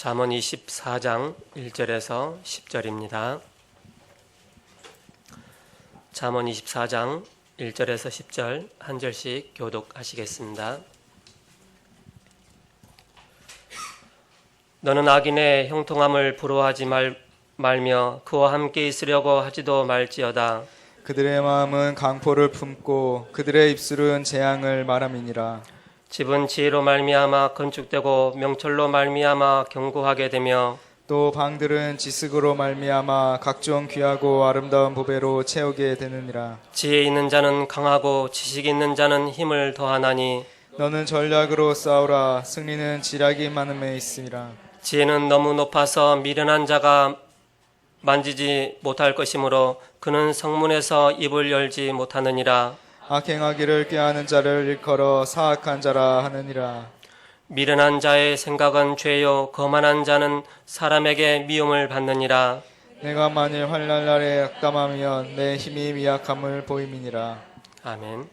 잠언 24장 1절에서 10절입니다. 잠언 24장 1절에서 10절 한 절씩 교독하시겠습니다. 너는 악인의 형통함을 부러워하지 말며 그와 함께 있으려고 하지도 말지어다. 그들의 마음은 강포를 품고 그들의 입술은 재앙을 말함이니라. 집은 지혜로 말미암아 건축되고 명철로 말미암아 견고하게 되며 또 방들은 지식으로 말미암아 각종 귀하고 아름다운 보배로 채우게 되느니라. 지혜 있는 자는 강하고 지식 있는 자는 힘을 더하나니 너는 전략으로 싸우라. 승리는 지략이 많음에 있으니라. 지혜는 너무 높아서 미련한 자가 만지지 못할 것이므로 그는 성문에서 입을 열지 못하느니라. 악행하기를 꾀하는 자를 일컬어 사악한 자라 하느니라. 미련한 자의 생각은 죄요 거만한 자는 사람에게 미움을 받느니라. 내가 만일 환난 날에 악담하면 내 힘이 미약함을 보임이니라. 아멘.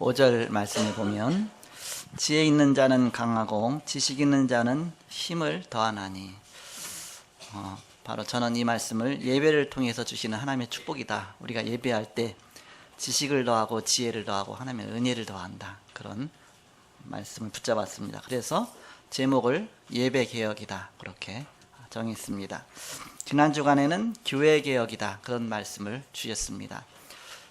5절 말씀에 보면 지혜 있는 자는 강하고 지식 있는 자는 힘을 더하나니, 바로 저는 이 말씀을 예배를 통해서 주시는 하나님의 축복이다. 우리가 예배할 때 지식을 더하고 지혜를 더하고 하나님의 은혜를 더한다. 그런 말씀을 붙잡았습니다. 그래서 제목을 예배개혁이다 그렇게 정했습니다. 지난 주간에는 교회개혁이다 그런 말씀을 주셨습니다.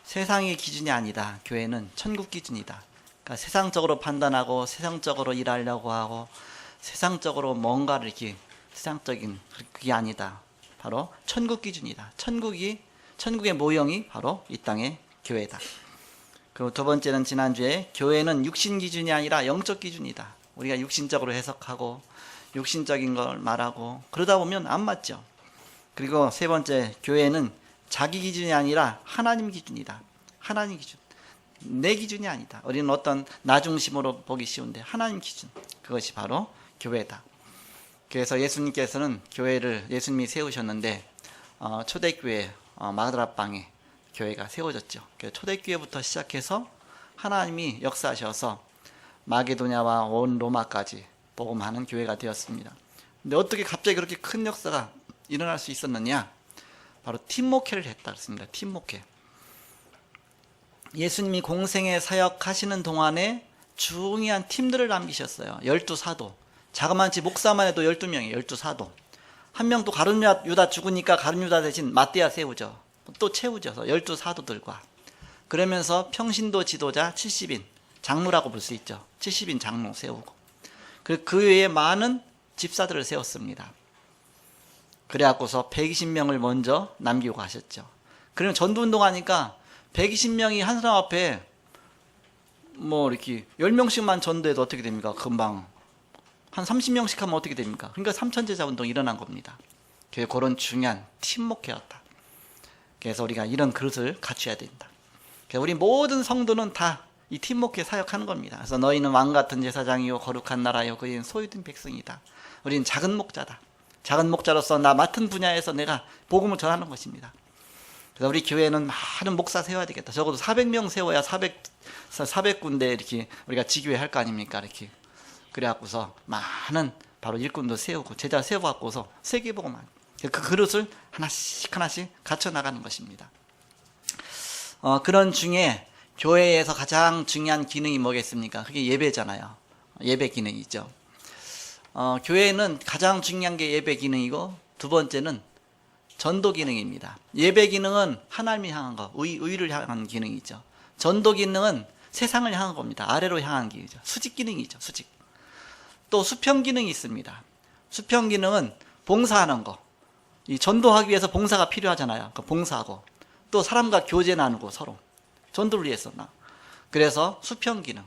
세상의 기준이 아니다. 교회는 천국 기준이다. 그러니까 세상적으로 판단하고 세상적으로 일하려고 하고 세상적으로 뭔가를 이렇게 세상적인 그게 아니다. 바로 천국 기준이다. 천국의 모형이 바로 이 땅의 교회다. 그리고 두 번째는 지난주에 교회는 육신 기준이 아니라 영적 기준이다. 우리가 육신적으로 해석하고 육신적인 걸 말하고 그러다 보면 안 맞죠. 그리고 세 번째, 교회는 자기 기준이 아니라 하나님 기준이다. 하나님 기준. 내 기준이 아니다. 우리는 어떤 나 중심으로 보기 쉬운데 하나님 기준. 그것이 바로 교회다. 그래서 예수님께서는 교회를 예수님이 세우셨는데 초대교회 마가다라방에 교회가 세워졌죠. 초대교회부터 시작해서 하나님이 역사하셔서 마게도냐와 온 로마까지 복음하는 교회가 되었습니다. 근데 어떻게 갑자기 그렇게 큰 역사가 일어날 수 있었느냐? 바로 팀 목회를 했다 그랬습니다. 팀 목회. 예수님이 공생의 사역하시는 동안에 중요한 팀들을 남기셨어요. 12사도. 자그마치 목사만 해도 12명이에요. 12사도. 한 명 또 가룟 유다 죽으니까 가룟 유다 대신 마띠아 세우죠. 또 채우죠. 12사도들과. 그러면서 평신도 지도자 70인, 장로라고 볼 수 있죠. 70인 장로 세우고. 그 외에 많은 집사들을 세웠습니다. 그래갖고서 120명을 먼저 남기고 가셨죠. 그러면 전도운동 하니까 120명이 한 사람 앞에 뭐 이렇게 10명씩만 전도해도 어떻게 됩니까? 금방 한 30명씩 하면 어떻게 됩니까? 그러니까 삼천제자 운동이 일어난 겁니다. 그런 중요한 팀 목회였다. 그래서 우리가 이런 그릇을 갖춰야 된다. 그래서 우리 모든 성도는 다 이 팀 목회 사역하는 겁니다. 그래서 너희는 왕같은 제사장이요 거룩한 나라요 그인 소유된 백성이다. 우리는 작은 목자다. 작은 목자로서 나 맡은 분야에서 내가 복음을 전하는 것입니다. 그래서 우리 교회는 많은 목사 세워야 되겠다. 적어도 400명 세워야 400군데 이렇게 우리가 지교회 할 거 아닙니까? 이렇게. 그래갖고서 많은 바로 일꾼도 세우고 제자 세워갖고서 세계복음만. 그 그릇을 하나씩 갖춰 나가는 것입니다. 그런 중에 교회에서 가장 중요한 기능이 뭐겠습니까? 그게 예배잖아요. 예배 기능이죠. 교회는 가장 중요한 게 예배 기능이고 두 번째는 전도 기능입니다. 예배 기능은 하나님을 향한 거, 의를 향한 기능이죠. 전도 기능은 세상을 향한 겁니다. 아래로 향한 기능이죠. 수직 기능이죠. 수직. 또 수평 기능이 있습니다. 수평 기능은 봉사하는 거. 이 전도하기 위해서 봉사가 필요하잖아요. 그 봉사하고 또 사람과 교제 나누고 서로 전도를 위해서 그래서 수평 기능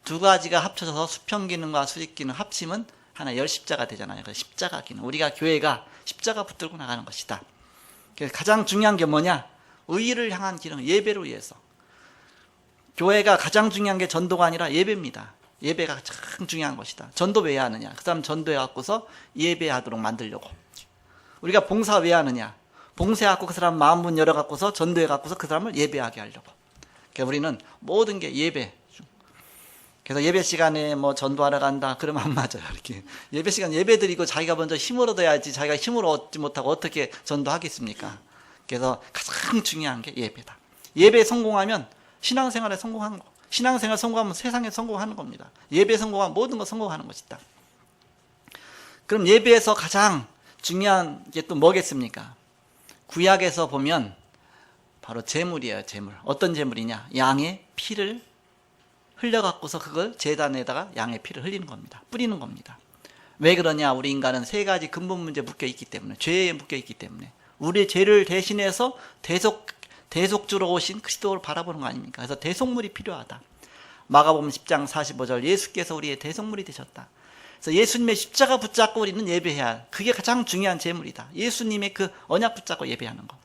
두 가지가 합쳐져서 수평 기능과 수직 기능 합치면 하나 열 십자가 되잖아요. 그 십자가 기능. 우리가 교회가 십자가 붙들고 나가는 것이다. 그래서 가장 중요한 게 뭐냐? 의를 향한 기능, 예배를 위해서. 교회가 가장 중요한 게 전도가 아니라 예배입니다. 예배가 가장 중요한 것이다. 전도 왜 하느냐? 그 사람 전도해 갖고서 예배하도록 만들려고. 우리가 봉사 왜 하느냐? 봉사해 갖고 그 사람 마음 문 열어 갖고서 전도해 갖고서 그 사람을 예배하게 하려고. 그래서 우리는 모든 게 예배. 그래서 예배 시간에 뭐 전도하러 간다 그러면 안 맞아요. 이렇게 예배 시간 예배 드리고 자기가 먼저 힘을 얻어야지 자기가 힘을 얻지 못하고 어떻게 전도하겠습니까? 그래서 가장 중요한 게 예배다. 예배 성공하면 신앙생활에 성공하는 거. 신앙생활 성공하면 세상에 성공하는 겁니다. 예배 성공하면 모든 거 성공하는 것이다. 그럼 예배에서 가장 중요한 게 또 뭐겠습니까? 구약에서 보면 바로 제물이에요. 제물. 어떤 제물이냐? 양의 피를 흘려갖고서 그걸 제단에다가 양의 피를 흘리는 겁니다. 뿌리는 겁니다. 왜 그러냐? 우리 인간은 세 가지 근본 문제에 묶여있기 때문에, 죄에 묶여있기 때문에 우리의 죄를 대신해서 대속주로 오신 그리스도를 바라보는 거 아닙니까? 그래서 대속물이 필요하다. 마가복음 10장 45절 예수께서 우리의 대속물이 되셨다. 그래서 예수님의 십자가 붙잡고 우리는 예배해야 할, 그게 가장 중요한 제물이다. 예수님의 그 언약 붙잡고 예배하는 거.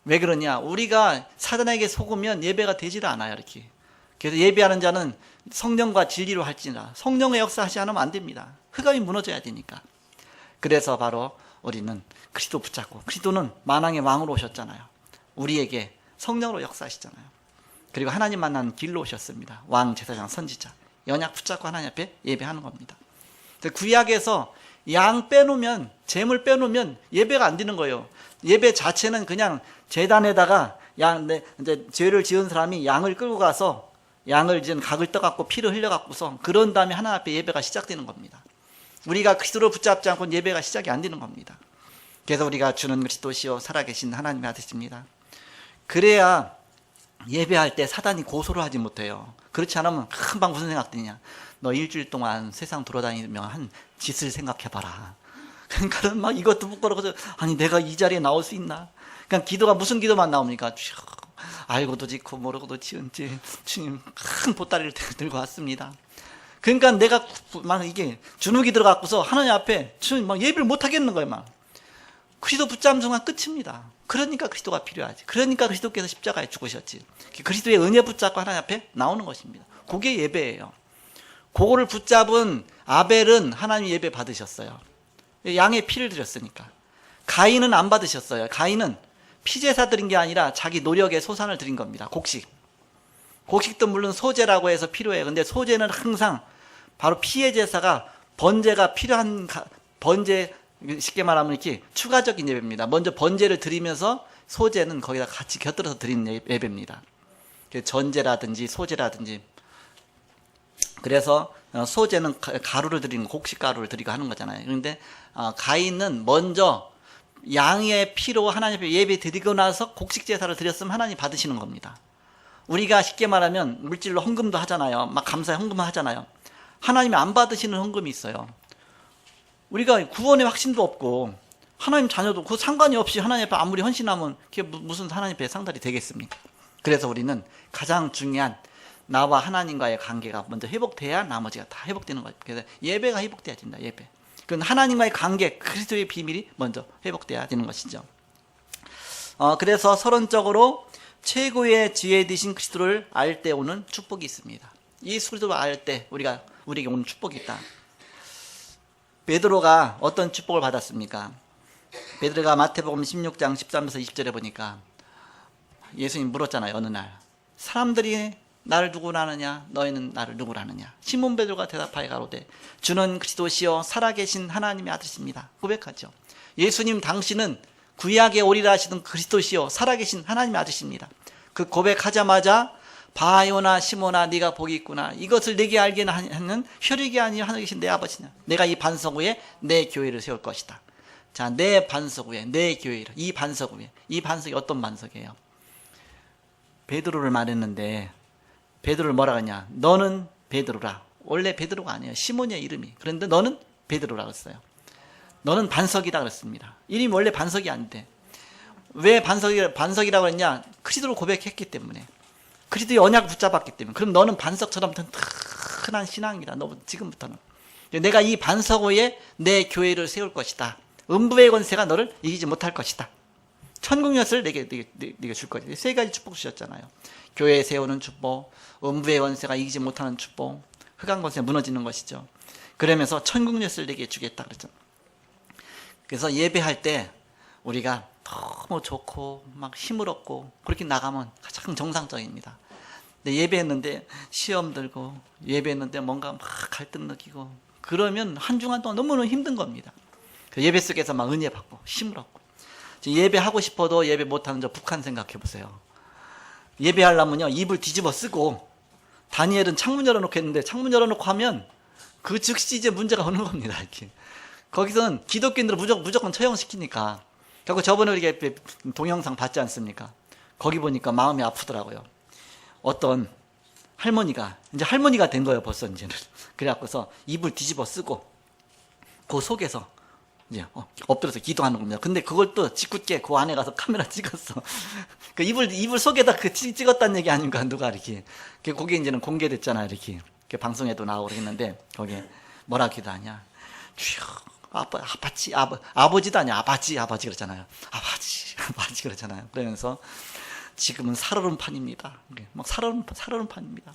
왜 그러냐? 우리가 사단에게 속으면 예배가 되지를 않아요. 이렇게. 그래서 예배하는 자는 성령과 진리로 할지라 성령의 역사하지 않으면 안 됩니다. 흑암이 무너져야 되니까. 그래서 바로 우리는 그리스도 붙잡고, 그리스도는 만왕의 왕으로 오셨잖아요. 우리에게 성령으로 역사하시잖아요. 그리고 하나님 만나는 길로 오셨습니다. 왕, 제사장, 선지자. 연약 붙잡고 하나님 앞에 예배하는 겁니다. 구약에서 양 빼놓으면, 재물 빼놓으면 예배가 안 되는 거예요. 예배 자체는 그냥 제단에다가 이제 죄를 지은 사람이 양을 끌고 가서 양을 이제 각을 떠갖고 피를 흘려갖고서 그런 다음에 하나님 앞에 예배가 시작되는 겁니다. 우리가 그리스도를 붙잡지 않고 예배가 시작이 안 되는 겁니다. 그래서 우리가 주는 그리스도시요 살아계신 하나님의 아들입니다. 그래야 예배할 때 사단이 고소를 하지 못해요. 그렇지 않으면 금방 무슨 생각 드냐. 너 일주일 동안 세상 돌아다니며 한 짓을 생각해봐라. 그러니까 막 이것도 부끄러워서 아니 내가 이 자리에 나올 수 있나. 그냥 기도가 무슨 기도만 나옵니까? 알고도 짓고 모르고도 지은 죄 주님 큰 보따리를 들고 왔습니다. 그러니까 내가 막 이게 주눅이 들어갖고서 하나님 앞에 주님 막 예배를 못 하겠는 거예요. 막 그리스도 붙잡는 순간 끝입니다. 그러니까 그리스도가 필요하지. 그러니까 그리스도께서 십자가에 죽으셨지. 그리스도의 은혜 붙잡고 하나님 앞에 나오는 것입니다. 그게 예배예요. 그거를 붙잡은 아벨은 하나님 예배 받으셨어요. 양의 피를 드렸으니까. 가인은 안 받으셨어요. 가인은 피제사 드린 게 아니라 자기 노력의 소산을 드린 겁니다. 곡식도 물론 소제라고 해서 필요해요. 근데 소제는 항상 바로 피의 제사가 번제가 필요한 번제, 쉽게 말하면 이렇게 추가적인 예배입니다. 먼저 번제를 드리면서 소제는 거기다 같이 곁들여서 드리는 예배입니다. 전제라든지 소제라든지. 그래서 소제는 가루를 드리는 곡식 가루를 드리고 하는 거잖아요. 그런데 가인은 먼저 양의 피로 하나님 앞에 예배 드리고 나서 곡식 제사를 드렸으면 하나님 받으시는 겁니다. 우리가 쉽게 말하면 물질로 헌금도 하잖아요. 막 감사의 헌금을 하잖아요. 하나님이 안 받으시는 헌금이 있어요. 우리가 구원의 확신도 없고 하나님 자녀도 그 상관이 없이 하나님 앞에 아무리 헌신하면 그게 무슨 하나님 앞에 상달이 되겠습니까? 그래서 우리는 가장 중요한 나와 하나님과의 관계가 먼저 회복돼야 나머지가 다 회복되는 거예요. 그래서 예배가 회복돼야 된다. 예배. 그건 하나님과의 관계, 그리스도의 비밀이 먼저 회복돼야 되는 것이죠. 그래서 서론적으로 최고의 지혜 되신 그리스도를 알 때 오는 축복이 있습니다. 이 그리스도를 알 때 우리에게 오는 축복이 있다. 베드로가 어떤 축복을 받았습니까? 베드로가 마태복음 16장 13에서 20절에 보니까 예수님 물었잖아요. 어느 날 사람들이 나를 누구라 하느냐 너희는 나를 누구라 하느냐. 시몬 베드로가 대답하여 가로되 주는 그리스도시요 살아계신 하나님의 아들이십니다. 고백하죠. 예수님 당신은 구약에 오리라 하시던 그리스도시요 살아계신 하나님의 아들이십니다. 그 고백하자마자 바요나 시몬아 네가 복이 있구나. 이것을 내게 알게 하는 혈육이 아니요 하늘에 계신 내 아버지냐. 내가 이 반석 위에 내 교회를 세울 것이다. 자, 내 반석 위에 내 교회를. 이 반석 위에. 이 반석이 어떤 반석이에요? 베드로를 말했는데 베드로를 뭐라 하냐. 너는 베드로라. 원래 베드로가 아니에요. 시몬이의 이름이. 그런데 너는 베드로라 그랬어요. 너는 반석이다 그랬습니다. 이름이 원래 반석이 아닌데 왜 반석이라고 했냐. 그리스도를 고백했기 때문에. 그리스도의 언약을 붙잡았기 때문에. 그럼 너는 반석처럼 튼튼한 신앙이다. 너 지금부터는. 내가 이 반석 위에 내 교회를 세울 것이다. 음부의 권세가 너를 이기지 못할 것이다. 천국 열쇠를 내게 줄 것이다. 세 가지 축복 주셨잖아요. 교회에 세우는 축복, 음부의 권세가 이기지 못하는 축복, 흑암 권세가 무너지는 것이죠. 그러면서 천국 열쇠를 내게 주겠다 그랬죠. 그래서 예배할 때 우리가 너무 좋고 막 힘을 얻고 그렇게 나가면 가장 정상적입니다. 근데 예배했는데 시험 들고 예배했는데 뭔가 막 갈등 느끼고 그러면 한 주간 동안 너무너무 힘든 겁니다. 예배 속에서 막 은혜 받고 힘을 얻고 예배하고 싶어도 예배 못하는 저 북한 생각해 보세요. 예배하려면요 입을 뒤집어 쓰고 다니엘은 창문 열어놓고 했는데 창문 열어놓고 하면 그 즉시 이제 문제가 오는 겁니다. 이렇게 거기서는 기독교인들을 무조건 처형시키니까. 결국 저번에 우리가 동영상 봤지 않습니까? 거기 보니까 마음이 아프더라고요. 어떤 할머니가 이제 할머니가 된 거예요. 벌써 이제는. 그래갖고서 입을 뒤집어 쓰고 그 속에서 이제 엎드려서 기도하는 겁니다. 근데 그걸 또 짓궂게 그 안에 가서 카메라 찍었어. 그 입을 속에다 그 찍었다는 얘기 아닌가 누가 이렇게. 그게 이제는 공개됐잖아요. 이렇게 방송에도 나오고 그랬는데 거기에 뭐라 기도하냐. 주여 아버지도 아니야. 아바지 그러잖아요. 아바지 그러잖아요. 그러면서 지금은 살얼음판입니다. 막 살얼음판입니다.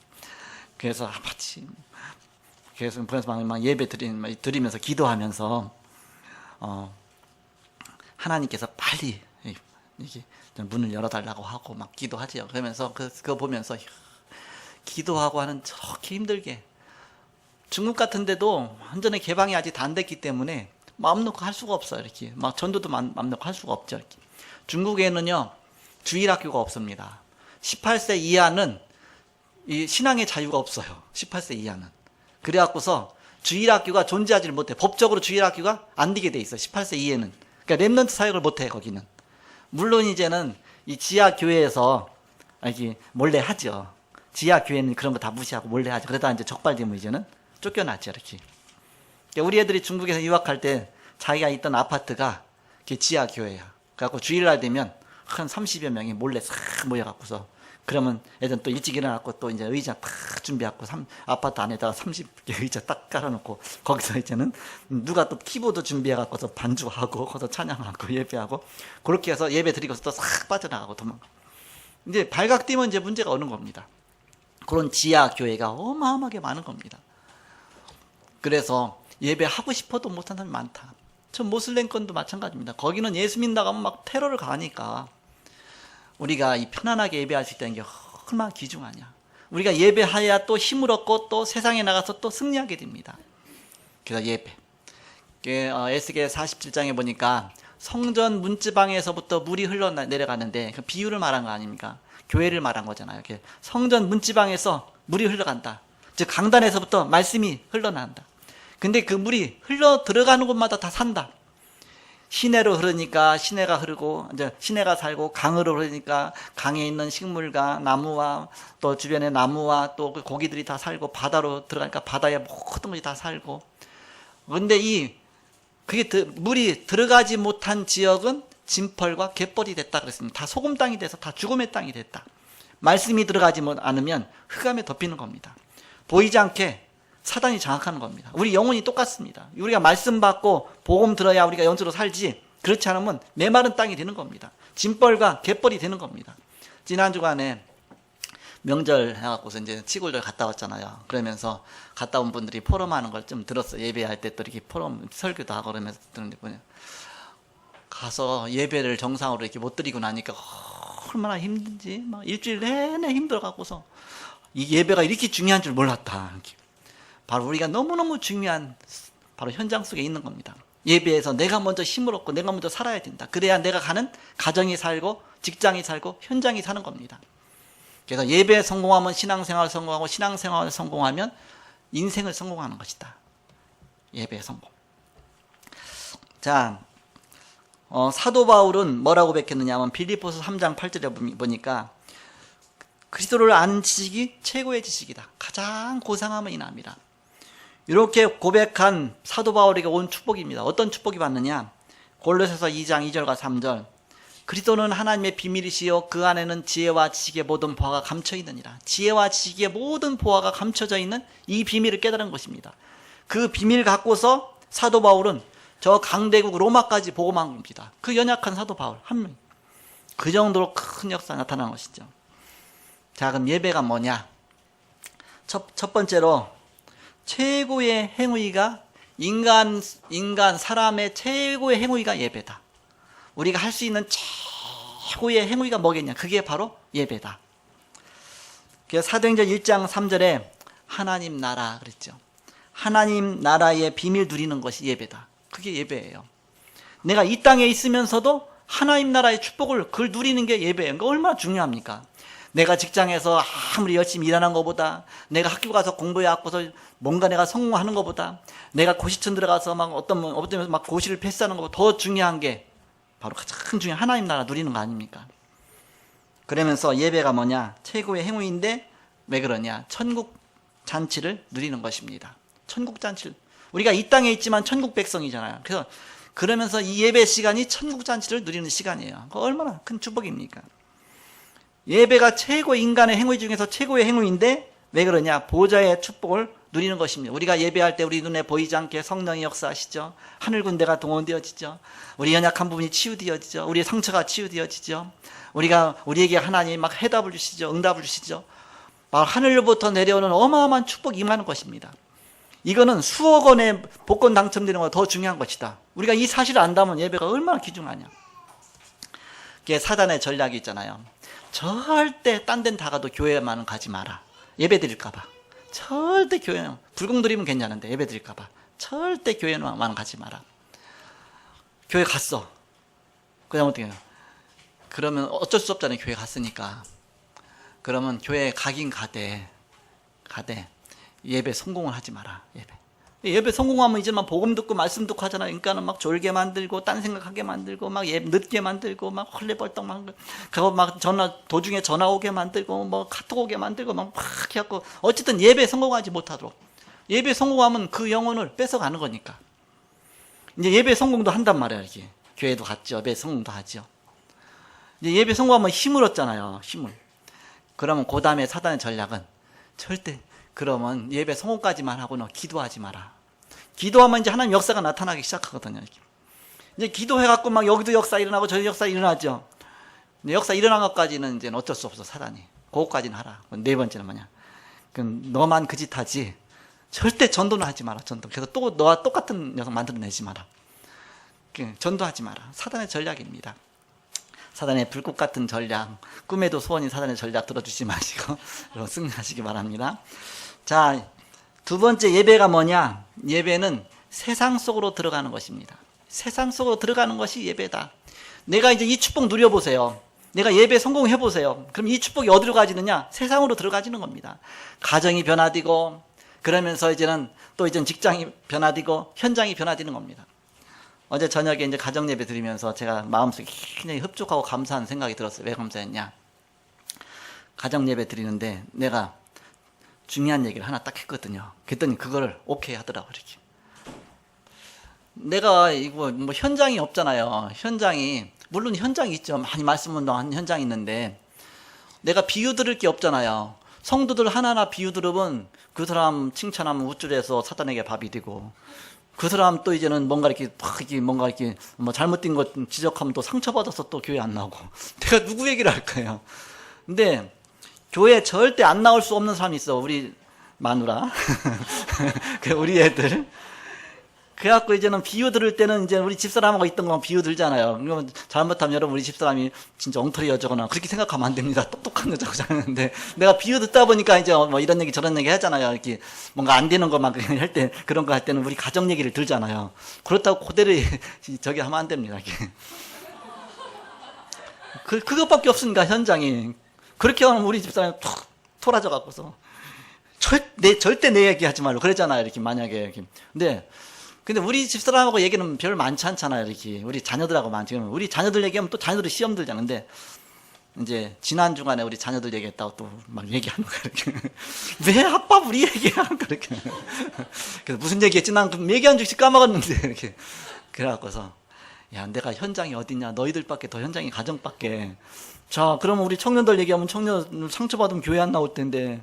그래서 아바지. 그래서 막 예배 드리면서 기도하면서 하나님께서 빨리 이게 문을 열어달라고 하고 막 기도하지요. 그러면서 그거 보면서 기도하고 하는 저렇게 힘들게 중국 같은 데도 완전히 개방이 아직 다 안 됐기 때문에 마음 놓고 할 수가 없어요. 이렇게 막 전도도 마음 놓고 할 수가 없죠. 이렇게. 중국에는요 주일학교가 없습니다. 18세 이하는 이 신앙의 자유가 없어요. 18세 이하는. 그래갖고서 주일학교가 존재하지를 못해. 법적으로 주일학교가 안 되게 돼 있어. 18세 이하는. 그러니까 랩런트 사역을 못해 거기는. 물론 이제는 이 지하 교회에서 이게 몰래 하죠. 지하 교회는 그런 거 다 무시하고 몰래 하죠. 그러다 이제 적발되면 이제는 쫓겨났죠. 이렇게. 그러니까 우리 애들이 중국에서 유학할 때 자기가 있던 아파트가 지하 교회야. 그래갖고 주일날 되면 한 30여 명이 몰래 싹 모여갖고서 그러면 애들은 또 일찍 일어나고 또 이제 의자 딱 준비하고 아파트 안에다가 30개 의자 딱 깔아놓고 거기서 이제는 누가 또 키보드 준비해갖고서 반주하고 거기서 찬양하고 예배하고 그렇게 해서 예배 드리고서 또 싹 빠져나가고 도망가. 이제 발각 뛰면 이제 문제가 오는 겁니다. 그런 지하 교회가 어마어마하게 많은 겁니다. 그래서 예배하고 싶어도 못하는 사람이 많다. 저 모슬렘 건도 마찬가지입니다. 거기는 예수 믿는다고 하면 막 테러를 가하니까 우리가 이 편안하게 예배할 수 있다는 게 얼마나 귀중하냐. 우리가 예배해야 또 힘을 얻고 또 세상에 나가서 또 승리하게 됩니다. 그래서 예배. 에스겔 47장에 보니까 성전 문지방에서부터 물이 흘러내려가는데 그 비유를 말한 거 아닙니까? 교회를 말한 거잖아요. 이렇게 성전 문지방에서 물이 흘러간다. 즉 강단에서부터 말씀이 흘러난다. 근데 그 물이 흘러 들어가는 곳마다 다 산다. 시내로 흐르니까 시내가 흐르고 이제 시내가 살고 강으로 흐르니까 강에 있는 식물과 나무와 또 주변의 나무와 또 그 고기들이 다 살고 바다로 들어가니까 바다에 모든 것이 다 살고. 그런데 그게 물이 들어가지 못한 지역은 진펄과 갯벌이 됐다 그랬습니다. 다 소금 땅이 돼서 다 죽음의 땅이 됐다. 말씀이 들어가지 않으면 흑암에 덮이는 겁니다. 보이지 않게 사단이 장악하는 겁니다. 우리 영혼이 똑같습니다. 우리가 말씀 받고 복음 들어야 우리가 영적으로 살지 그렇지 않으면 메마른 땅이 되는 겁니다. 진벌과 갯벌이 되는 겁니다. 지난 주간에 명절 해갖고서 이제 시골들 갔다 왔잖아요. 그러면서 갔다 온 분들이 포럼하는 걸 좀 들었어요. 예배할 때 또 이렇게 포럼 설교도 하고 그러면서 듣는데 뭐냐. 가서 예배를 정상으로 이렇게 못 드리고 나니까 얼마나 힘든지 막 일주일 내내 힘들어갖고서 이 예배가 이렇게 중요한 줄 몰랐다. 바로 우리가 너무너무 중요한 바로 현장 속에 있는 겁니다. 예배에서 내가 먼저 힘을 얻고 내가 먼저 살아야 된다. 그래야 내가 가는 가정이 살고 직장이 살고 현장이 사는 겁니다. 그래서 예배에 성공하면 신앙생활 성공하고 신앙생활 성공하면 인생을 성공하는 것이다. 예배의 성공. 자, 사도 바울은 뭐라고 고백했느냐 하면 빌립보서 3장 8절에 보니까 그리스도를 아는 지식이 최고의 지식이다. 가장 고상함을 인함이라. 이렇게 고백한 사도 바울에게 온 축복입니다. 어떤 축복이 받느냐? 골로새서 2장 2절과 3절. 그리스도는 하나님의 비밀이시요 그 안에는 지혜와 지식의 모든 보화가 감춰 있느니라. 지혜와 지식의 모든 보화가 감춰져 있는 이 비밀을 깨달은 것입니다. 그 비밀을 갖고서 사도 바울은 저 강대국 로마까지 복음한 겁니다. 그 연약한 사도 바울 한 명. 그 정도로 큰 역사 나타난 것이죠. 자, 그럼 예배가 뭐냐? 첫 번째로 최고의 행위가 인간 사람의 최고의 행위가 예배다. 우리가 할 수 있는 최고의 행위가 뭐겠냐? 그게 바로 예배다. 사도행전 1장 3절에 하나님 나라 그랬죠. 하나님 나라의 비밀 누리는 것이 예배다. 그게 예배예요. 내가 이 땅에 있으면서도 하나님 나라의 축복을 그걸 누리는 게 예배예요. 그러니까 얼마나 중요합니까? 내가 직장에서 아무리 열심히 일하는 것보다, 내가 학교 가서 공부해갖고서 뭔가 내가 성공하는 것보다, 내가 고시촌 들어가서 막 어떤 막 고시를 패스하는 것보다 더 중요한 게 바로 가장 중요한 하나님 나라 누리는 거 아닙니까? 그러면서 예배가 뭐냐? 최고의 행위인데 왜 그러냐? 천국 잔치를 누리는 것입니다. 천국 잔치를. 우리가 이 땅에 있지만 천국 백성이잖아요. 그래서 그러면서 이 예배 시간이 천국 잔치를 누리는 시간이에요. 그거 얼마나 큰 축복입니까? 예배가 최고 인간의 행위 중에서 최고의 행위인데 왜 그러냐? 보좌의 축복을 누리는 것입니다. 우리가 예배할 때 우리 눈에 보이지 않게 성령이 역사하시죠. 하늘 군대가 동원되어지죠. 우리 연약한 부분이 치유되어지죠. 우리의 상처가 치유되어지죠. 우리에게 하나님이 막 해답을 주시죠. 응답을 주시죠. 하늘로부터 내려오는 어마어마한 축복이 임하는 것입니다. 이거는 수억 원의 복권 당첨되는 것보다 더 중요한 것이다. 우리가 이 사실을 안다면 예배가 얼마나 귀중하냐. 그게 사단의 전략이 있잖아요. 절대 딴 데는 다 가도 교회만은 가지 마라. 예배 드릴까봐. 절대 교회, 불공 드리면 괜찮은데 예배 드릴까봐. 절대 교회만 가지 마라. 교회 갔어. 그 다음 어떻게 해요? 그러면 어쩔 수 없잖아요. 교회 갔으니까. 그러면 교회 가긴 가되 예배 성공을 하지 마라. 예배 성공하면 이제 막 복음 듣고 말씀 듣고 하잖아요. 그러니까는 막 졸게 만들고 딴 생각하게 만들고 막 늦게 만들고 막 헐레벌떡 막 그거 막 도중에 전화 오게 만들고 뭐 카톡 오게 만들고 막 해갖고 어쨌든 예배 성공하지 못하도록. 예배 성공하면 그 영혼을 뺏어가는 거니까. 이제 예배 성공도 한단 말이야. 이게 교회도 갔죠. 예배 성공도 하죠. 이제 예배 성공하면 힘을 얻잖아요. 힘을. 그러면 그 다음에 사단의 전략은 절대 그러면 예배 성공까지만 하고 너 기도하지 마라. 기도하면 이제 하나님 역사가 나타나기 시작하거든요. 이제 기도해갖고 막 여기도 역사 일어나고 저기 역사 일어나죠. 근데 역사 일어난 것까지는 이제 어쩔 수 없어. 사단이. 그거까지는 하라. 네 번째는 뭐냐? 그럼 너만 그 짓 하지. 절대 전도는 하지 마라. 전도. 그래서 또 너와 똑같은 녀석 만들어내지 마라. 전도하지 마라. 사단의 전략입니다. 사단의 불꽃 같은 전략, 꿈에도 소원인 사단의 전략 들어주지 마시고 승리하시기 바랍니다. 자, 두 번째 예배가 뭐냐? 예배는 세상 속으로 들어가는 것입니다. 세상 속으로 들어가는 것이 예배다. 내가 이제 이 축복 누려보세요. 내가 예배 성공해보세요. 그럼 이 축복이 어디로 가지느냐? 세상으로 들어가지는 겁니다. 가정이 변화되고, 그러면서 이제는 직장이 변화되고, 현장이 변화되는 겁니다. 어제 저녁에 이제 가정 예배 드리면서 제가 마음속에 굉장히 흡족하고 감사한 생각이 들었어요. 왜 감사했냐? 가정 예배 드리는데 내가 중요한 얘기를 하나 딱 했거든요. 그랬더니 그거를 오케이 하더라고, 이렇게. 내가 이거 뭐 현장이 없잖아요. 물론 현장이 있죠. 많이 말씀 운동한 현장이 있는데 내가 비유 들을 게 없잖아요. 성도들 하나하나 비유 들으면 그 사람 칭찬하면 우쭐해서 사단에게 밥이 되고, 그 사람 또 이제는 뭔가 이렇게 뭐 잘못된 것 지적하면 또 상처받아서 또 교회 안 나오고. 내가 누구 얘기를 할 거예요. 근데 교회 절대 안 나올 수 없는 사람이 있어. 우리 마누라. 우리 애들. 그래갖고 이제는 비유 들을 때는 이제 우리 집사람하고 있던 거 비유 들잖아요. 그러면 잘못하면 여러분 우리 집사람이 진짜 엉터리 여자거나 그렇게 생각하면 안 됩니다. 똑똑한 여자고 잘하는데 내가 비유 듣다 보니까 이제 뭐 이런 얘기 저런 얘기 하잖아요. 이렇게 뭔가 안 되는 것만 할 때, 그런 거 할 때는 우리 가정 얘기를 들잖아요. 그렇다고 그대로 저기 하면 안 됩니다. 이렇게. 그것밖에 없으니까 현장이. 그렇게 하면 우리 집사람이 툭 토라져 갖고서 절대 내 얘기 하지 말고 그랬잖아요. 이렇게 만약에 이렇게. 근데 우리 집사람하고 얘기는 별 많지 않잖아요. 이렇게 우리 자녀들하고 많지. 우리 자녀들 얘기하면 또 자녀들이 시험 들잖아요. 근데 이제 지난 주간에 우리 자녀들 얘기했다고 또 막 얘기하는 거야. 이렇게. 왜 아빠 우리 얘기야? 그렇게. 그래서 무슨 얘기했지? 난 얘기한 줄씩 까먹었는데 이렇게. 그래갖고서 야, 내가 현장이 어딨냐? 너희들밖에 더 현장이 가정밖에. 자, 그러면 우리 청년들 얘기하면 청년 상처받으면 교회 안 나올 텐데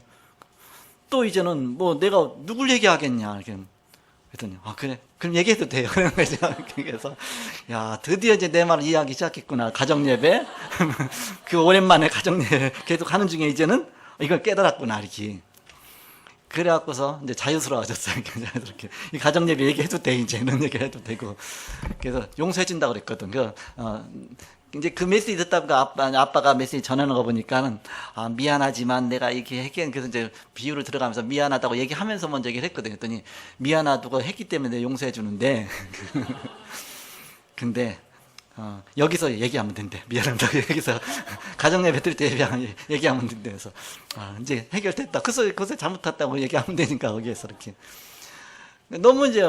또 이제는 뭐 내가 누굴 얘기하겠냐? 이렇게. 그랬더니 그래, 그럼 얘기해도 돼요. 그런 거죠. 그래서 야, 드디어 이제 내 말을 이해하기 시작했구나. 가정 예배. 그 오랜만에 가정 예배 계속 하는 중에 이제는 이걸 깨달았구나, 이렇게. 그래갖고서 이제 자유스러워졌어요. 자유스럽게. 이 가정 예배 얘기해도 돼, 이제는 얘기해도 되고. 그래서 용서해준다고 그랬거든. 이제 그 메시지 듣다 보니까 아빠가 메시지 전하는 거 보니까는 미안하지만 내가 이렇게 했긴. 그래서 이제 비유를 들어가면서 미안하다고 얘기하면서 먼저 얘기를 했거든요. 그랬더니 미안하다고 했기 때문에 용서해 주는데 근데 여기서 얘기하면 된대. 미안하다고 여기서 가정 예배 드릴 때 얘기하면 된대. 그래서 이제 해결됐다. 그래서 잘못했다고 얘기하면 되니까 거기에서 이렇게. 너무 이제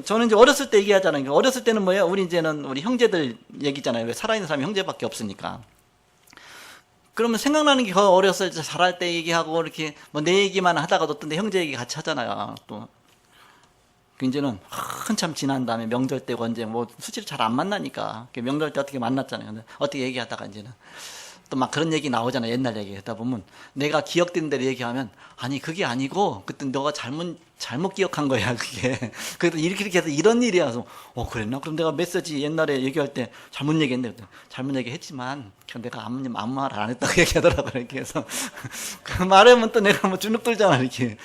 저는 이제 어렸을 때 얘기하잖아요. 어렸을 때는 뭐예요? 우리 이제는 우리 형제들 얘기잖아요. 왜 살아있는 사람이 형제밖에 없으니까. 그러면 생각나는 게 어렸을 때 잘할 때 얘기하고 이렇게 뭐 내 얘기만 하다가도 또 내 형제 얘기 같이 하잖아요. 또 이제는 한참 지난 다음에 명절 때고 언제 뭐 수치를 잘 안 만나니까 명절 때 어떻게 만났잖아요. 근데 어떻게 얘기하다가 이제는 또 막 그런 얘기 나오잖아요. 옛날 얘기 하다 보면 내가 기억되는 대로 얘기하면 아니 그게 아니고 그때 너가 잘못 기억한 거야 그게. 그래도 이렇게 해서 이런 일이라서 그랬나? 그럼 내가 메시지 옛날에 얘기할 때 잘못 얘기했는데 잘못 얘기했지만 내가 아무 말 안 했다고 얘기하더라고요. 이렇게 해서 그 말하면 또 내가 뭐 주눅 들잖아 이렇게.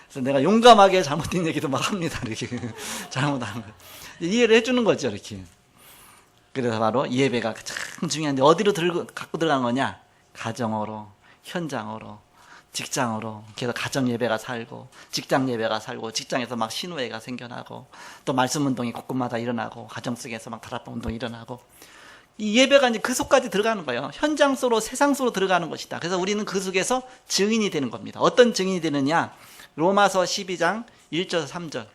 그래서 내가 용감하게 잘못된 얘기도 막 합니다. 이렇게 잘못한 거 이해를 해주는 거죠 이렇게. 그래서 바로 예배가 가장 중요한데 어디로 갖고 들어간 거냐? 가정으로, 현장으로, 직장으로. 그래서 가정 예배가 살고, 직장 예배가 살고, 직장에서 막 신우회가 생겨나고, 또 말씀 운동이 곳곳마다 일어나고, 가정 속에서 막 다락방 운동이 일어나고, 이 예배가 이제 그 속까지 들어가는 거예요. 현장 속으로, 세상 속으로 들어가는 것이다. 그래서 우리는 그 속에서 증인이 되는 겁니다. 어떤 증인이 되느냐? 로마서 12장 1절 3절.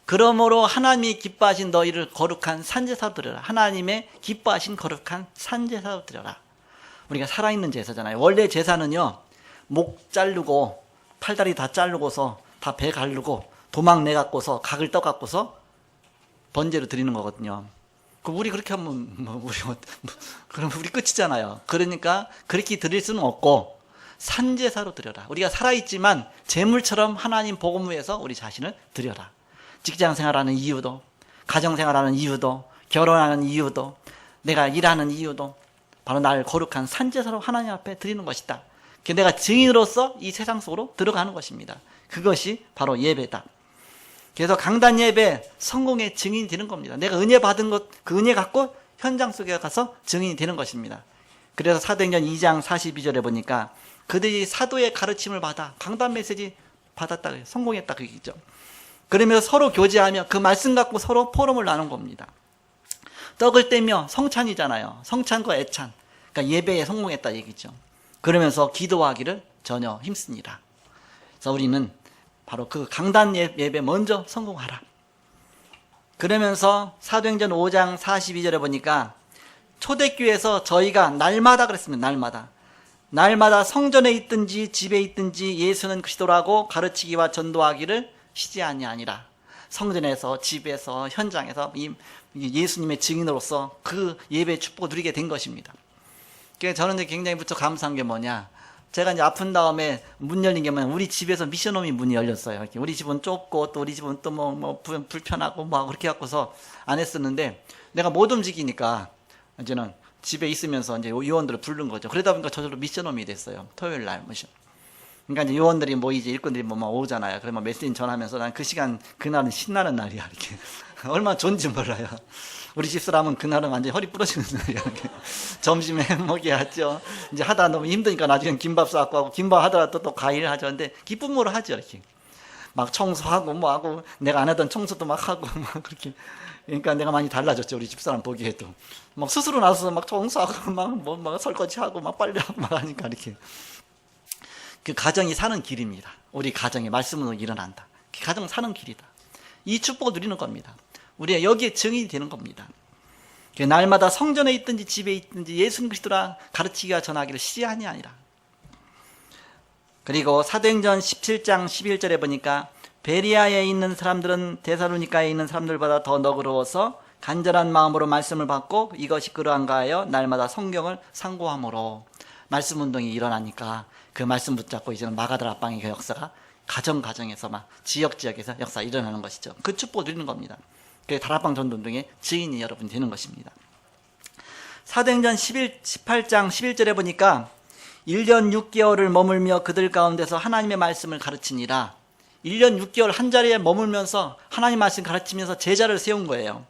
그러므로 하나님이 기뻐하신 너희를 거룩한 산제사로 드려라. 하나님의 기뻐하신 거룩한 산제사로 드려라. 우리가 살아있는 제사잖아요. 원래 제사는요, 목 자르고 팔다리 다 자르고서 다 배 가르고 도막 내갖고서 각을 떠갖고서 번제로 드리는 거거든요. 우리 그렇게 하면 그럼 우리 끝이잖아요. 그러니까 그렇게 드릴 수는 없고 산제사로 드려라. 우리가 살아있지만 제물처럼 하나님 복음 위에서 우리 자신을 드려라. 직장 생활하는 이유도, 가정 생활하는 이유도, 결혼하는 이유도, 내가 일하는 이유도 바로 나를 거룩한 산제사로 하나님 앞에 드리는 것이다. 내가 증인으로서 이 세상 속으로 들어가는 것입니다. 그것이 바로 예배다. 그래서 강단 예배 성공의 증인이 되는 겁니다. 내가 은혜 받은 것, 그 은혜 갖고 현장 속에 가서 증인이 되는 것입니다. 그래서 사도행전 2장 42절에 보니까 그들이 사도의 가르침을 받아 강단 메시지 받았다, 성공했다 그 얘기죠. 그러면서 서로 교제하며 그 말씀 갖고 서로 포럼을 나눈 겁니다. 떡을 떼며 성찬이잖아요. 성찬과 애찬. 그러니까 예배에 성공했다 얘기죠. 그러면서 기도하기를 전혀 힘씁니다. 그래서 우리는 바로 그 강단 예배 먼저 성공하라. 그러면서 사도행전 5장 42절에 보니까 초대교회에서 저희가 날마다 그랬습니다. 날마다 성전에 있든지 집에 있든지 예수는 그리스도라고 가르치기와 전도하기를 쉬지 아니하니라. 성전에서, 집에서, 현장에서 예수님의 증인으로서 그 예배의 축복을 누리게 된 것입니다. 그래서 저는 굉장히 무척 감사한 게 뭐냐, 제가 이제 아픈 다음에 문 열린 게 뭐냐, 우리 집에서 미션홈이 문이 열렸어요. 이렇게 우리 집은 좁고 또 우리 집은 또 뭐 불편하고 막 그렇게 갖고서 안 했었는데, 내가 못 움직이니까 이제는 집에 있으면서 이제 요원들을 부른 거죠. 그러다 보니까 저절로 미션홈이 됐어요. 토요일 날 미션. 그러니까 이제 요원들이 모이지, 일꾼들이 뭐 오잖아요. 그러면 메시지 전하면서 난 그 시간, 그날은 신나는 날이야. 이렇게. 얼마나 좋은지 몰라요. 우리 집사람은 그날은 완전히 허리 부러지는 날이야. 이렇게. 점심에 먹여야죠. 이제 하다 너무 힘드니까 나중엔 김밥 싸갖고 하고, 김밥 하더라도 또 과일 하죠. 근데 기쁨으로 하죠. 이렇게. 막 청소하고 뭐 하고, 내가 안 하던 청소도 막 하고, 막 그렇게. 그러니까 내가 많이 달라졌죠. 우리 집사람 보기에도. 막 스스로 나서서 막 청소하고, 막 설거지하고, 막 빨래하고 막 하니까 이렇게. 그 가정이 사는 길입니다. 우리 가정에 말씀으로 일어난다. 그 가정은 사는 길이다. 이 축복을 누리는 겁니다. 우리가 여기에 증인이 되는 겁니다. 날마다 성전에 있든지 집에 있든지 예수는 그리스도라 가르치기와 전하기를 쉬지 아니하니라. 그리고 사도행전 17장 11절에 보니까 베리아에 있는 사람들은 데살로니가에 있는 사람들보다 더 너그러워서 간절한 마음으로 말씀을 받고 이것이 그러한가 하여 날마다 성경을 상고함으로, 말씀 운동이 일어나니까 그 말씀 붙잡고 이제는 마가다라 빵의 그 역사가 가정에서 막 지역에서 역사 일어나는 것이죠. 그 축복을 누리는 겁니다. 그 다락방 전도 운동의 증인이 여러분이 되는 것입니다. 사도행전 18장 11절에 보니까 1년 6개월을 머물며 그들 가운데서 하나님의 말씀을 가르치니라. 1년 6개월 한 자리에 머물면서 하나님 말씀 가르치면서 제자를 세운 거예요.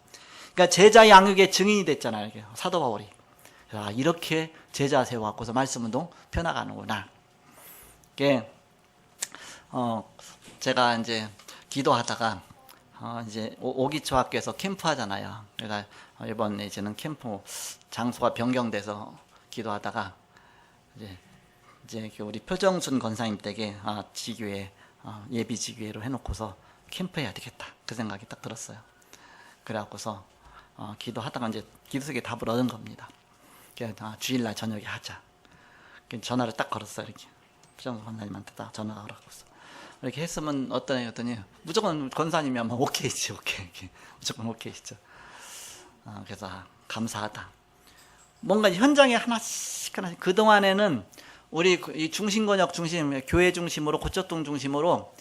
그러니까 제자 양육의 증인이 됐잖아요. 사도 바울이. 야, 이렇게 제자 세워갖고서 말씀 운동 펴나가는구나. 제가 이제 기도하다가 이제 오기초 학교에서 캠프 하잖아요. 그러니까 이번에 이제는 캠프 장소가 변경돼서 기도하다가 이제 우리 표정순 권사님 댁에 지교회 예비 지교회로 해놓고서 캠프 해야 되겠다 그 생각이 딱 들었어요. 그래갖고서 기도하다가 이제 기도 속에 답을 얻은 겁니다. 주일날 저녁에 하자. 전화를 딱 걸었어요. 이렇게 표정순 권사님한테 딱 전화가 걸었어. 이렇게 했으면 어떠니 무조건 권사님이 아마 오케이지, 오케이. 무조건 오케이죠. 그래서 감사하다. 뭔가 현장에 하나씩 그동안에는 우리 이 중심권역 중심, 교회 중심으로, 고척동 중심으로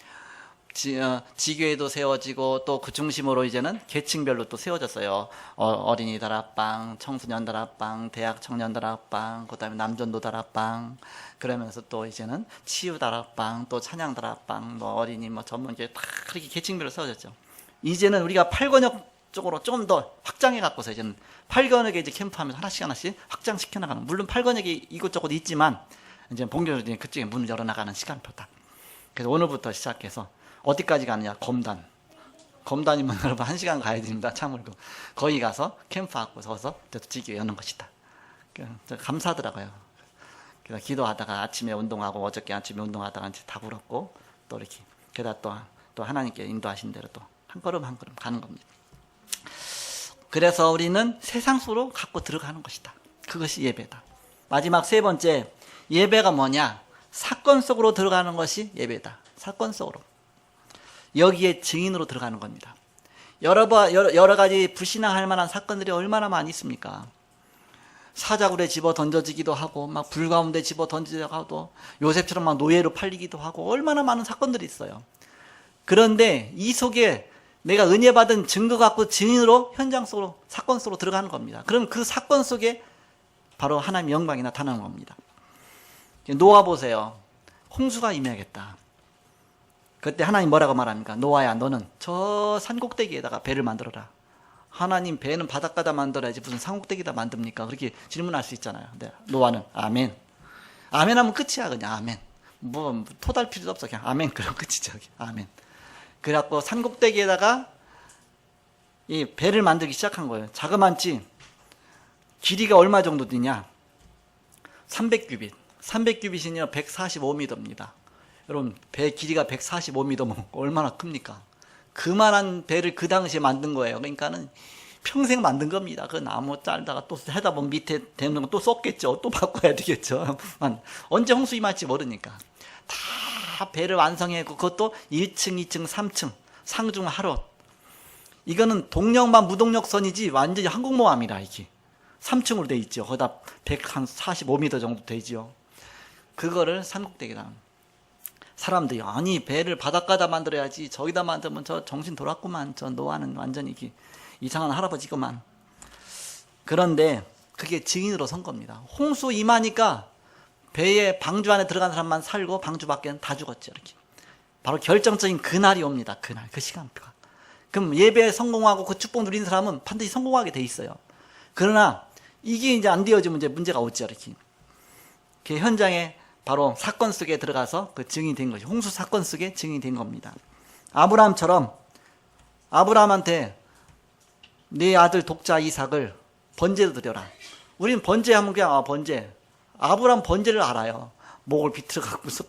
지교회도 세워지고 또 그 중심으로 이제는 계층별로 또 세워졌어요. 어린이 다락방, 청소년 다락방, 대학 청년 다락방, 그다음에 남전도 다락방, 그러면서 또 이제는 치유 다락방, 또 찬양 다락방, 뭐 어린이 뭐 전문교회 다 그렇게 계층별로 세워졌죠. 이제는 우리가 8권역 쪽으로 좀 더 확장해 갖고서 이제는 8권역에 이제 캠프하면서 하나씩 확장시켜 나가는, 물론 8권역이 이곳저곳 있지만 이제 본격적으로 그쪽에 문을 열어 나가는 시간표다. 그래서 오늘부터 시작해서 어디까지 가느냐, 검단이면 여러분 1시간 가야 됩니다. 참으로 거기 가서 캠프하고 서서 지기 여는 것이다. 감사하더라고요. 그래서 기도하다가 아침에 운동하고 어저께 아침에 운동하다가 이제 다 불었고 또 이렇게 게다가 또 하나님께 인도하신 대로 또 한 걸음 한 걸음 가는 겁니다. 그래서 우리는 세상 속으로 갖고 들어가는 것이다. 그것이 예배다. 마지막 세 번째, 예배가 뭐냐? 사건 속으로 들어가는 것이 예배다. 사건 속으로. 여기에 증인으로 들어가는 겁니다. 여러 가지 불신앙할 만한 사건들이 얼마나 많이 있습니까? 사자굴에 집어 던져지기도 하고, 막 불 가운데 집어 던지기도 하고, 요셉처럼 막 노예로 팔리기도 하고, 얼마나 많은 사건들이 있어요. 그런데 이 속에 내가 은혜 받은 증거 갖고 증인으로 현장 속으로, 사건 속으로 들어가는 겁니다. 그럼 그 사건 속에 바로 하나님의 영광이 나타나는 겁니다. 노아 보세요. 홍수가 임해야겠다. 그때 하나님 뭐라고 말합니까? 노아야, 너는 저 산꼭대기에다가 배를 만들어라. 하나님, 배는 바닷가다 만들어야지 무슨 산꼭대기다 만듭니까? 그렇게 질문할 수 있잖아요. 근데 노아는 아멘. 아멘 하면 끝이야. 그냥 아멘. 뭐 토달 필요도 없어. 그냥 아멘. 그럼 끝이죠. 아멘. 그래갖고 산꼭대기에다가 이 배를 만들기 시작한 거예요. 자그만치 길이가 얼마 정도 되냐? 300규빗. 300규빗이면 145m입니다. 여러분, 배 길이가 145m면 얼마나 큽니까? 그만한 배를 그 당시에 만든 거예요. 그러니까는 평생 만든 겁니다. 그 나무 잘다가 또 해다 보면 밑에 되는 거 또 쏟겠죠. 또 바꿔야 되겠죠. 언제 홍수 임할지 모르니까. 다 배를 완성했고, 그것도 1층, 2층, 3층, 상중 하롯. 이거는 동력만 무동력선이지 완전히 항공모함이라, 이게. 3층으로 돼 있죠. 거기다 145m 정도 되죠. 그거를 산꼭대기다. 사람들이, 아니, 배를 바닷가다 만들어야지, 저기다 만들면 저 정신 돌았구만. 저 노아는 완전히 이상한 할아버지구만. 그런데 그게 증인으로 선 겁니다. 홍수 임하니까 배에 방주 안에 들어간 사람만 살고 방주 밖에는 다 죽었죠. 이렇게. 바로 결정적인 그날이 옵니다. 그날, 그 시간표가. 그럼 예배에 성공하고 그 축복 누린 사람은 반드시 성공하게 돼 있어요. 그러나 이게 이제 안 되어지면 이제 문제가 오죠. 이렇게. 그 현장에 바로 사건 속에 들어가서 그 증인이 된 것이, 홍수 사건 속에 증인이 된 겁니다. 아브라함처럼 아브라함한테 네 아들 독자 이삭을 번제로 드려라. 우리는 번제하면 그냥 번제. 아브라함 번제를 알아요. 목을 비틀어 갖고서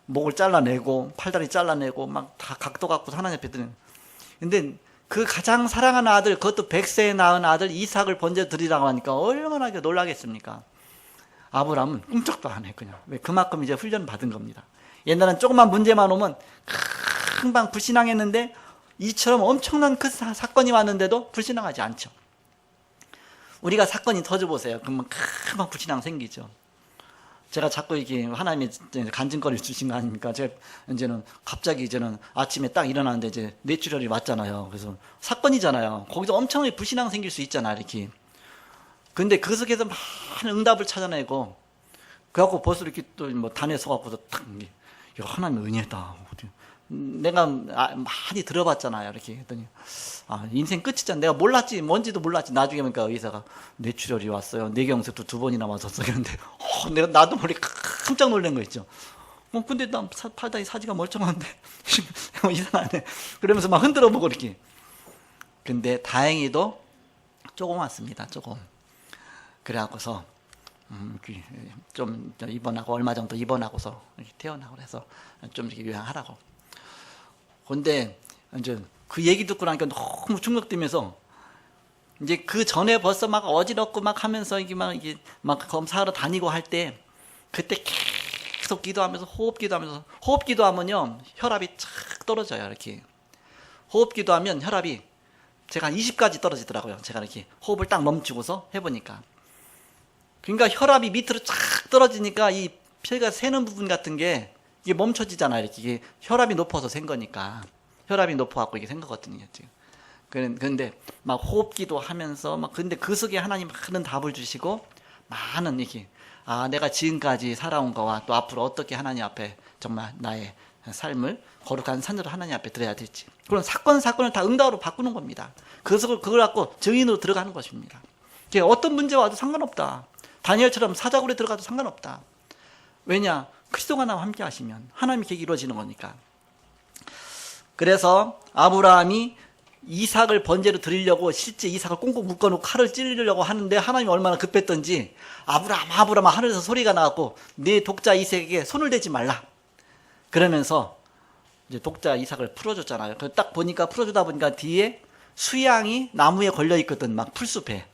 목을 잘라내고 팔다리 잘라내고 막 다 각도 갖고 하나님 앞에 드리는. 근데 그 가장 사랑하는 아들, 그것도 100세에 낳은 아들 이삭을 번제 드리라고 하니까 얼마나 놀라겠습니까? 아브라함은 꿈쩍도 안 해. 그냥. 왜? 그만큼 이제 훈련 받은 겁니다. 옛날엔 조그만 문제만 오면 금방 불신앙했는데 이처럼 엄청난 큰 사건이 왔는데도 불신앙하지 않죠. 우리가 사건이 터져보세요. 그러면 금방 불신앙 생기죠. 제가 자꾸 이게 하나님이 간증거리를 주신 거 아닙니까? 제가 이제는 갑자기 이제는 아침에 딱 일어나는데 이제 뇌출혈이 왔잖아요. 그래서 사건이잖아요. 거기서 엄청나게 불신앙 생길 수 있잖아요. 이렇게. 근데 그 속에서 많은 응답을 찾아내고, 그래갖고 벌써 이렇게 또 뭐 단에 서갖고서 탁, 야, 하나님 은혜다. 내가 많이 들어봤잖아요. 이렇게 했더니, 인생 끝이잖아. 내가 몰랐지. 뭔지도 몰랐지. 나중에 보니까 의사가 뇌출혈이 왔어요. 뇌경색도 2번이나 맞았어. 그런데, 나도 모르게 깜짝 놀란 거 있죠. 근데 난 팔다리 사지가 멀쩡한데, 이상하네. 그러면서 막 흔들어 보고 이렇게. 근데 다행히도 조금 왔습니다. 조금. 그래갖고서, 좀 입원하고, 얼마 정도 입원하고서 이렇게 퇴원하고 해서 좀 이렇게 요양하라고. 근데 이제 그 얘기 듣고 나니까 너무 충격되면서, 이제 그 전에 벌써 막 어지럽고 막 하면서 이게 막 검사하러 다니고 할 때, 그때 계속 기도하면서 호흡 기도하면요, 혈압이 착 떨어져요. 이렇게. 호흡 기도하면 혈압이 제가 20까지 떨어지더라고요. 제가 이렇게 호흡을 딱 멈추고서 해보니까. 그러니까 혈압이 밑으로 착 떨어지니까 이 폐가 새는 부분 같은 게 이게 멈춰지잖아요. 이렇게. 이게 혈압이 높아서 생 거니까. 혈압이 높아갖고 이게 생 거거든요. 지금. 그런데 막 호흡기도 하면서 근데 그 속에 하나님 많은 답을 주시고, 많은 이렇게, 내가 지금까지 살아온 거와 또 앞으로 어떻게 하나님 앞에 정말 나의 삶을 거룩한 산으로 하나님 앞에 드려야 될지. 그런 사건을 다 응답으로 바꾸는 겁니다. 그걸 갖고 증인으로 들어가는 것입니다. 어떤 문제가 와도 상관없다. 다니엘처럼 사자굴에 들어가도 상관없다. 왜냐? 그리스도가 나와 함께 하시면 하나님의 계획이 이루어지는 거니까. 그래서 아브라함이 이삭을 번제로 드리려고 실제 이삭을 꽁꽁 묶어놓고 칼을 찌르려고 하는데 하나님이 얼마나 급했던지 아브라함 하늘에서 소리가 나왔고 네 독자 이삭에게 손을 대지 말라. 그러면서 이제 독자 이삭을 풀어줬잖아요. 딱 보니까 풀어주다 보니까 뒤에 수양이 나무에 걸려 있거든. 막 풀숲에.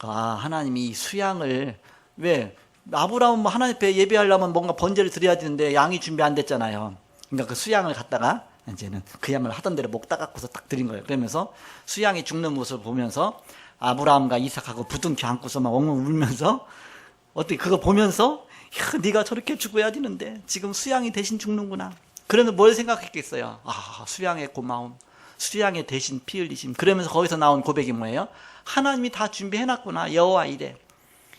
하나님이 이 수양을 왜 아브라함은 뭐 하나님 앞에 예배하려면 뭔가 번제를 드려야 되는데 양이 준비 안 됐잖아요. 그러니까 그 수양을 갖다가 이제는 그야말로 하던 대로 목 따갖고서 딱 드린 거예요. 그러면서 수양이 죽는 모습을 보면서 아브라함과 이삭하고 부둥켜 안고서 막 엉엉 울면서 어떻게 그거 보면서 야, 네가 저렇게 죽어야 되는데 지금 수양이 대신 죽는구나. 그러면 뭘 생각했겠어요? 수양의 고마움, 수양의 대신 피 흘리심. 그러면서 거기서 나온 고백이 뭐예요? 하나님이 다 준비해놨구나. 여호와 이래.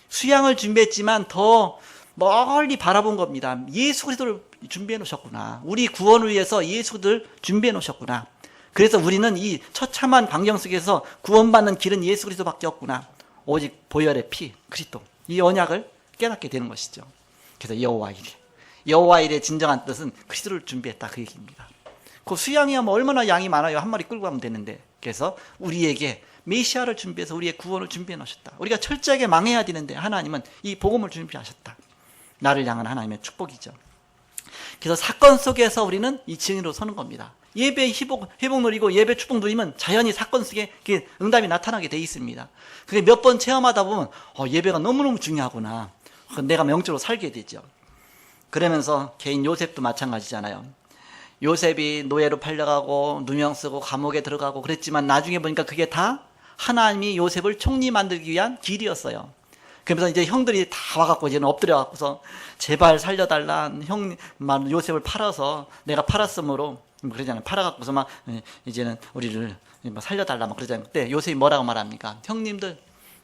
수양을 준비했지만 더 멀리 바라본 겁니다. 예수 그리스도를 준비해 놓으셨구나. 우리 구원을 위해서 예수를 준비해 놓으셨구나. 그래서 우리는 이 처참한 광경 속에서 구원받는 길은 예수 그리스도밖에 없구나. 오직 보혈의 피, 그리스도. 이 언약을 깨닫게 되는 것이죠. 그래서 여호와 이래. 여호와 이래 진정한 뜻은 그리스도를 준비했다 그 얘기입니다. 그 수양이야 뭐 얼마나 양이 많아요. 한 마리 끌고 가면 되는데. 그래서 우리에게 메시아를 준비해서 우리의 구원을 준비해 놓으셨다. 우리가 철저하게 망해야 되는데 하나님은 이 복음을 준비하셨다. 나를 향한 하나님의 축복이죠. 그래서 사건 속에서 우리는 이 증인으로 서는 겁니다. 예배 회복 누리고 예배 축복 누리면 자연히 사건 속에 응답이 나타나게 돼 있습니다. 그게 몇 번 체험하다 보면 예배가 너무너무 중요하구나. 내가 영적으로 살게 되죠. 그러면서 개인 요셉도 마찬가지잖아요. 요셉이 노예로 팔려가고 누명 쓰고 감옥에 들어가고 그랬지만 나중에 보니까 그게 다 하나님이 요셉을 총리 만들기 위한 길이었어요. 그러면서 이제 형들이 다 와갖고 이제는 엎드려갖고서 제발 살려달라. 형 요셉을 팔아서 내가 팔았으므로 그러잖아요. 팔아갖고서 막 이제는 우리를 살려달라 막 그러잖아요. 그때 요셉이 뭐라고 말합니까? 형님들,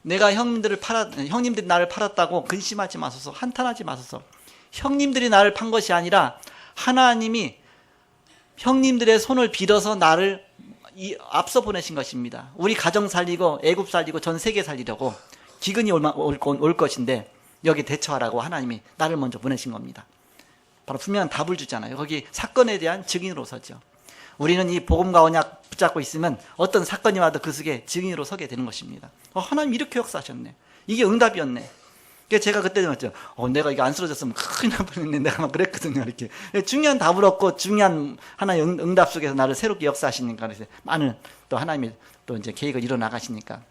내가 형님들이 나를 팔았다고 근심하지 마소서, 한탄하지 마소서. 형님들이 나를 판 것이 아니라 하나님이 형님들의 손을 빌어서 나를 앞서 보내신 것입니다. 우리 가정 살리고 애굽 살리고 전 세계 살리려고 기근이 올 것인데 여기 대처하라고 하나님이 나를 먼저 보내신 겁니다. 바로 분명한 답을 주잖아요. 거기 사건에 대한 증인으로 서죠. 우리는 이 복음과 언약 붙잡고 있으면 어떤 사건이 와도 그 속에 증인으로 서게 되는 것입니다. 하나님 이렇게 역사하셨네. 이게 응답이었네. 그래서 제가 그때 말했죠. 내가 이거 안 쓰러졌으면 큰일 날 뻔했네. 내가 막 그랬거든요. 이렇게 중요한 답을 얻고 중요한 하나의 응답 속에서 나를 새롭게 역사하시니까 그래서 많은 또 하나님이 또 이제 계획을 이뤄 나가시니까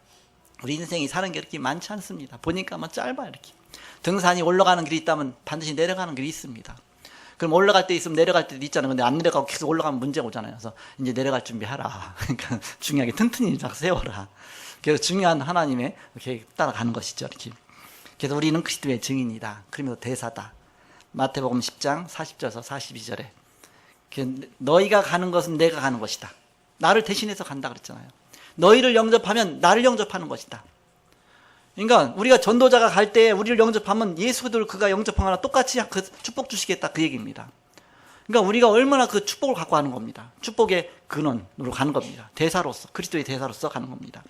우리 인생이 사는 게 이렇게 많지 않습니다. 보니까 뭐 짧아 이렇게. 등산이 올라가는 길이 있다면 반드시 내려가는 길이 있습니다. 그럼 올라갈 때 있으면 내려갈 때도 있잖아요. 근데 안 내려가고 계속 올라가면 문제가 오잖아요. 그래서 이제 내려갈 준비하라. 그러니까 중요하게 튼튼히 딱 세워라. 그래서 중요한 하나님의 계획 따라가는 것이죠. 이렇게. 그래서 우리는 그리스도의 증인이다. 그러면서 대사다. 마태복음 10장 40절에서 42절에 너희가 가는 것은 내가 가는 것이다. 나를 대신해서 간다 그랬잖아요. 너희를 영접하면 나를 영접하는 것이다. 그러니까 우리가 전도자가 갈 때 우리를 영접하면 예수들 그가 영접한 거나 똑같이 그 축복 주시겠다 그 얘기입니다. 그러니까 우리가 얼마나 그 축복을 갖고 가는 겁니다. 축복의 근원으로 가는 겁니다. 대사로서 그리스도의 대사로서 가는 겁니다.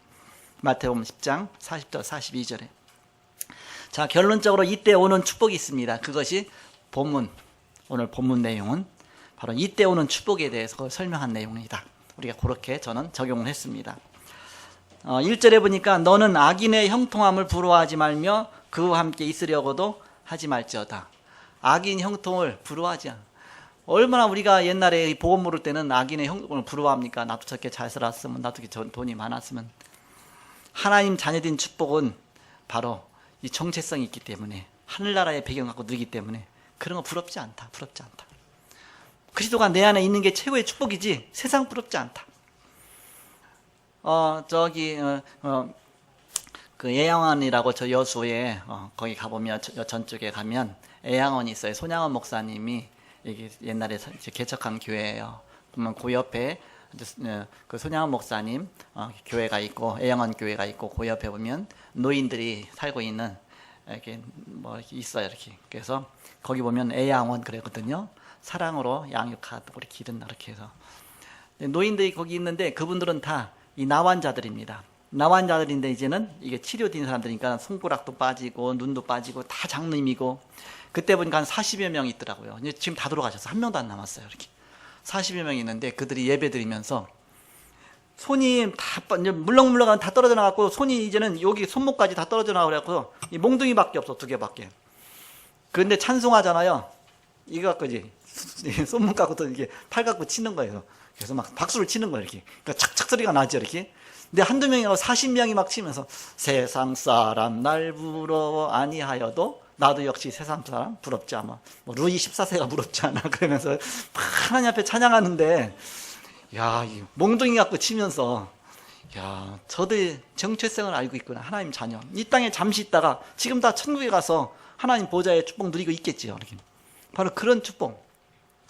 마태복음 10장 40절 42절에 자 결론적으로 이때 오는 축복이 있습니다. 그것이 오늘 본문 내용은 바로 이때 오는 축복에 대해서 설명한 내용이다. 우리가 그렇게 저는 적용을 했습니다. 1절에 보니까 너는 악인의 형통함을 부러워하지 말며 그와 함께 있으려고도 하지 말지어다. 악인 형통을 부러워하지 않아. 얼마나 우리가 옛날에 복음 모를 때는 악인의 형통을 부러워합니까? 나도 저렇게 잘 살았으면, 나도 저렇게 돈이 많았으면. 하나님 자녀된 축복은 바로 이 정체성이 있기 때문에 하늘나라의 배경 갖고 누리기 때문에 그런 거 부럽지 않다. 부럽지 않다. 그리스도가 내 안에 있는 게 최고의 축복이지 세상 부럽지 않다. 그 애양원이라고 저 여수에 거기 가보면 전쪽에 가면 애양원이 있어요. 손양원 목사님이 이게 옛날에 개척한 교회예요. 그러면 그 옆에 그 손양원 목사님 교회가 있고 애양원 교회가 있고 그 옆에 보면 노인들이 살고 있는 이렇게 뭐 있어요. 이렇게 그래서 거기 보면 애양원 그랬거든요. 사랑으로 양육하도록 우리 기른다 이렇게 해서 노인들이 거기 있는데 그분들은 다 이 나환자들입니다. 나환자들인데 이제는 이게 치료된 사람들이니까 손가락도 빠지고 눈도 빠지고 다 장님이고 그때 보니까 한 40여 명이 있더라고요. 이제 지금 다 돌아가셔서 한 명도 안 남았어요. 이렇게 40여 명이 있는데 그들이 예배 드리면서 손이 다 이제 물렁물렁한 다 떨어져 나갔고 손이 이제는 여기 손목까지 다 떨어져 나가 그래갖고 이 몽둥이밖에 없어 2개밖에. 그런데 찬송하잖아요. 이거 갖고 이제 손목 갖고 또 이게 팔 갖고 치는 거예요. 그래서 막 박수를 치는 거예요. 이렇게 그러니까 착착 소리가 나죠. 이렇게. 근데 한두 명이라고 40명이 막 치면서 세상 사람 날 부러워 아니하여도 나도 역시 세상 사람 부럽지 않아. 뭐 루이 14세가 부럽지 않아. 그러면서 막 하나님 앞에 찬양하는데 야, 이 몽둥이 갖고 치면서 야, 저들 정체성을 알고 있구나. 하나님 자녀. 이 땅에 잠시 있다가 지금 다 천국에 가서 하나님 보좌의 축복 누리고 있겠지요. 이렇게. 바로 그런 축복.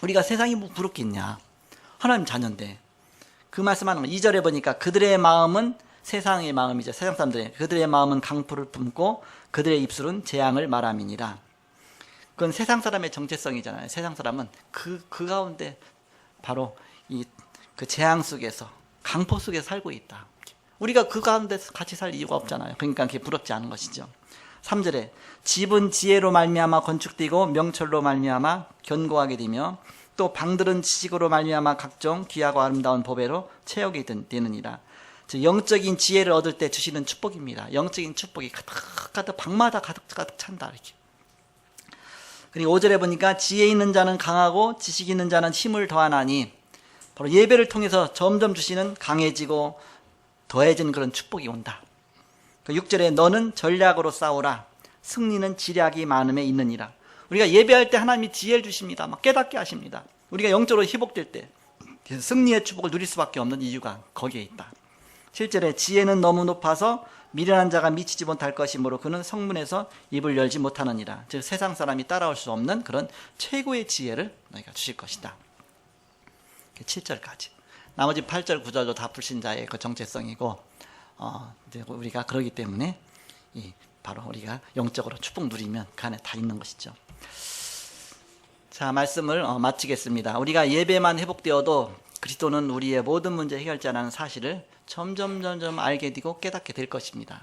우리가 세상이 뭐 부럽겠냐. 하나님 자녀인데. 그 말씀하는 거 2절에 보니까 그들의 마음은 세상의 마음이죠. 세상 사람들의. 그들의 마음은 강포를 품고 그들의 입술은 재앙을 말함이니라. 그건 세상 사람의 정체성이잖아요. 세상 사람은 그 가운데 바로 그 재앙 속에서 강포 속에 살고 있다. 우리가 그 가운데 같이 살 이유가 없잖아요. 그러니까 그게 부럽지 않은 것이죠. 3절에 집은 지혜로 말미암아 건축되고 명철로 말미암아 견고하게 되며 또 방들은 지식으로 말미암아 각종 귀하고 아름다운 보배로 채우게 되느니라. 즉 영적인 지혜를 얻을 때 주시는 축복입니다. 영적인 축복이 가득 방마다 가득 찬다 이렇게. 그리고 5절에 보니까 지혜 있는 자는 강하고 지식 있는 자는 힘을 더하나니 바로 예배를 통해서 점점 주시는 강해지고 더해진 그런 축복이 온다. 6절에 너는 전략으로 싸우라. 승리는 지략이 많음에 있느니라. 우리가 예배할 때 하나님이 지혜를 주십니다. 막 깨닫게 하십니다. 우리가 영적으로 회복될 때 승리의 축복을 누릴 수밖에 없는 이유가 거기에 있다. 7절에 지혜는 너무 높아서 미련한 자가 미치지 못할 것이므로 그는 성문에서 입을 열지 못하느니라. 즉 세상 사람이 따라올 수 없는 그런 최고의 지혜를 너희가 주실 것이다. 7절까지. 나머지 8절, 9절도 다 불신자의 그 정체성이고 이제 우리가 그러기 때문에 바로 우리가 영적으로 축복 누리면 그 안에 다 있는 것이죠. 자, 말씀을 마치겠습니다. 우리가 예배만 회복되어도 그리스도는 우리의 모든 문제 해결자라는 사실을 점점 알게 되고 깨닫게 될 것입니다.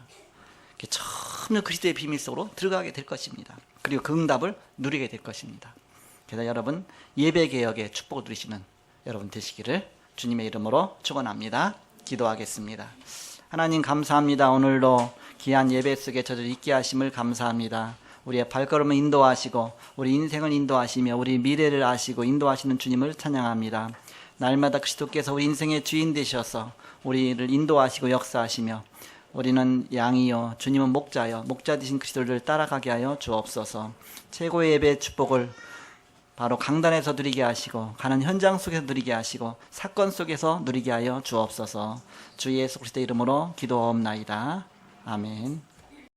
점점 그리스도의 비밀 속으로 들어가게 될 것입니다. 그리고 그 응답을 누리게 될 것입니다. 그래서 여러분 예배 개혁의 축복을 누리시는 여러분 되시기를 주님의 이름으로 축원합니다. 기도하겠습니다. 하나님 감사합니다. 오늘도 귀한 예배 속에 저를 있게 하심을 감사합니다. 우리의 발걸음을 인도하시고 우리 인생을 인도하시며 우리 미래를 아시고 인도하시는 주님을 찬양합니다. 날마다 그리스도께서 우리 인생의 주인 되셔서 우리를 인도하시고 역사하시며 우리는 양이요 주님은 목자요 목자 되신 그리스도를 따라가게 하여 주옵소서. 최고의 예배의 축복을 바로 강단에서 누리게 하시고 가는 현장 속에서 누리게 하시고 사건 속에서 누리게 하여 주옵소서. 주 예수 그리스도의 이름으로 기도하옵나이다. 아멘.